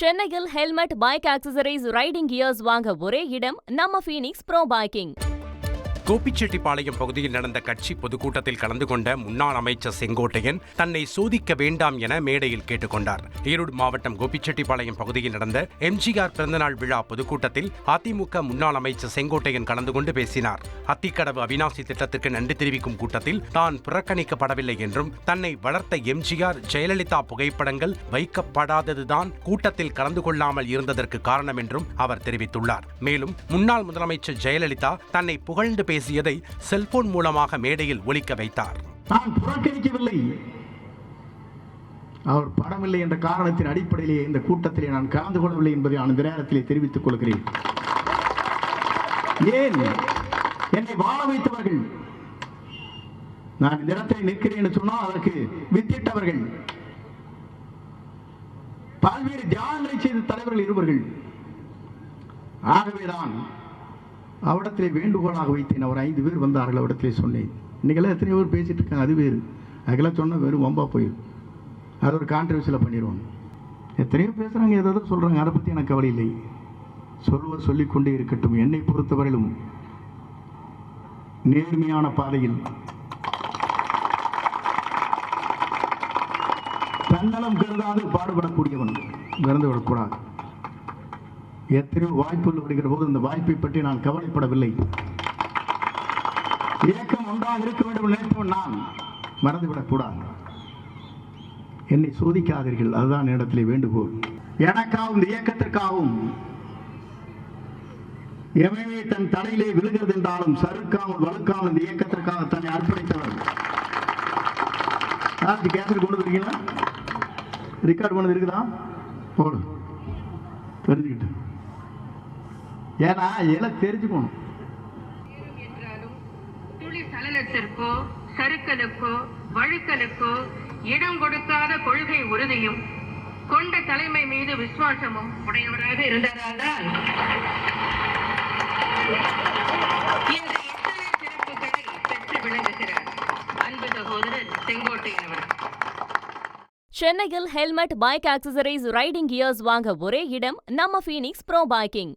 சென்னையில் helmet, bike accessories, riding gears வாங்க ஒரே இடம் நம்ம ஃபீனிக்ஸ் ப்ரோ பைக்கிங். கோபிச்செட்டிப்பாளையம் பகுதியில் நடந்த கட்சி பொதுக்கூட்டத்தில் கலந்து கொண்ட முன்னாள் அமைச்சர் செங்கோட்டையன் தன்னை சோதிக்க வேண்டாம் என மேடையில் கேட்டுக்கொண்டார். ஈரோடு மாவட்டம் கோபிச்செட்டிப்பாளையம் பகுதியில் நடந்த எம்ஜிஆர் பிறந்தநாள் விழா பொதுக்கூட்டத்தில் அதிமுக முன்னாள் அமைச்சர் செங்கோட்டையன் கலந்து கொண்டு பேசினார். அத்திக்கடவு அவிநாசி திட்டத்திற்கு நன்றி தெரிவிக்கும் கூட்டத்தில் தான் புறக்கணிக்கப்படவில்லை என்றும், தன்னை வளர்த்த எம்ஜிஆர், ஜெயலலிதா புகைப்படங்கள் வைக்கப்படாததுதான் கூட்டத்தில் கலந்து கொள்ளாமல் இருந்ததற்கு காரணம் என்றும் அவர் தெரிவித்துள்ளார். மேலும் முன்னாள் முதலமைச்சர் ஜெயலலிதா தன்னை புகழ்ந்து பேசியதை செல்போன் மூலமாக மேடையில் ஒலிக்க வைத்தார். நான் புறக்கணிக்கவில்லை, அவர் படமில்லை என்ற காரணத்தின் அடிப்படையிலேயே இந்த கூட்டத்திலே நான் கலந்து கொள்ளவில்லை என்பதை நான் இந்த நேரத்திலே தெரிவித்துக் கொள்கிறேன். ஏன் என்னை வாழ வைத்தவர்கள், நான் இந்த இடத்தில் நிற்கிறேன் என்று சொன்னால் அதற்கு வித்திட்டவர்கள், பல்வேறு தியாகங்களை செய்த தலைவர்கள் இருவர்கள். ஆகவேதான் அவடத்திலே வேண்டுகோளாக வைத்தேன். அவர் 5 பேர் வந்தார்கள். அவடத்திலே சொன்னேன், இன்னைக்கெல்லாம் எத்தனை பேர் பேசிட்டு இருக்காங்க, அது வேறு, அதுக்கெல்லாம் சொன்னால் வெறும் வம்பா போயிடும், அது ஒரு கான்ட்ரவர்சியில் பண்ணிடுவாங்க. எத்தனையோ பேசுகிறாங்க, ஏதாவது சொல்கிறாங்க, அதை பற்றி எனக்கு கவலை இல்லை. சொல்வர் சொல்லிக்கொண்டே இருக்கட்டும். என்னை பொறுத்தவரையிலும் நேர்மையான பாதையில் தன்னலம் கருதாது பாடுபடக்கூடியவன் மறந்துவிடக்கூடாது. எத்தனையோ வாய்ப்புகள் வருகிற போது இந்த வாய்ப்பை பற்றி நான் கவலைப்படவில்லை. இயக்கம் ஒன்றாக இருக்க வேண்டும் நினைத்தவன் நான் மறந்துவிடக்கூடாது. என்னை சோதிக்காதீர்கள், அதுதான் இடத்திலே வேண்டுகோள். எனக்காகவும் இந்த இயக்கத்திற்காகவும் எவையே தன் தலையிலே விழுகிறது என்றாலும் சறுக்காமல் வலுக்காமல் இந்த இயக்கத்திற்காக தன்னை அர்ப்பணித்தவர். கேசட் கொண்டு இருக்கீங்களா? ரெக்கார்ட் பண்ணது இருக்குதா? போடு, தெரிஞ்சுக்கிட்டு. ஏன்னா எல்லாம் தெரிஞ்சுக்கணும். என்றாலும் துளி சலனத்திற்கோ சறுக்கலுக்கோ வழுக்கலுக்கோ இடம் கொடுக்காத கொள்கை உறுதியும் கொண்ட தலைமை மீது விசுவாசமும் உடையவராக இருந்ததால்தான் இந்த இத்தனை சிறப்புகளை பெற்று விளங்குகிறார் அன்பு சகோதரர் செங்கோட்டையன் அவர்கள். சென்னையில் helmet, bike accessories, riding gears வாங்க ஒரே இடம் நம்ம ஃபீனிக்ஸ் ப்ரோ பைக்கிங்.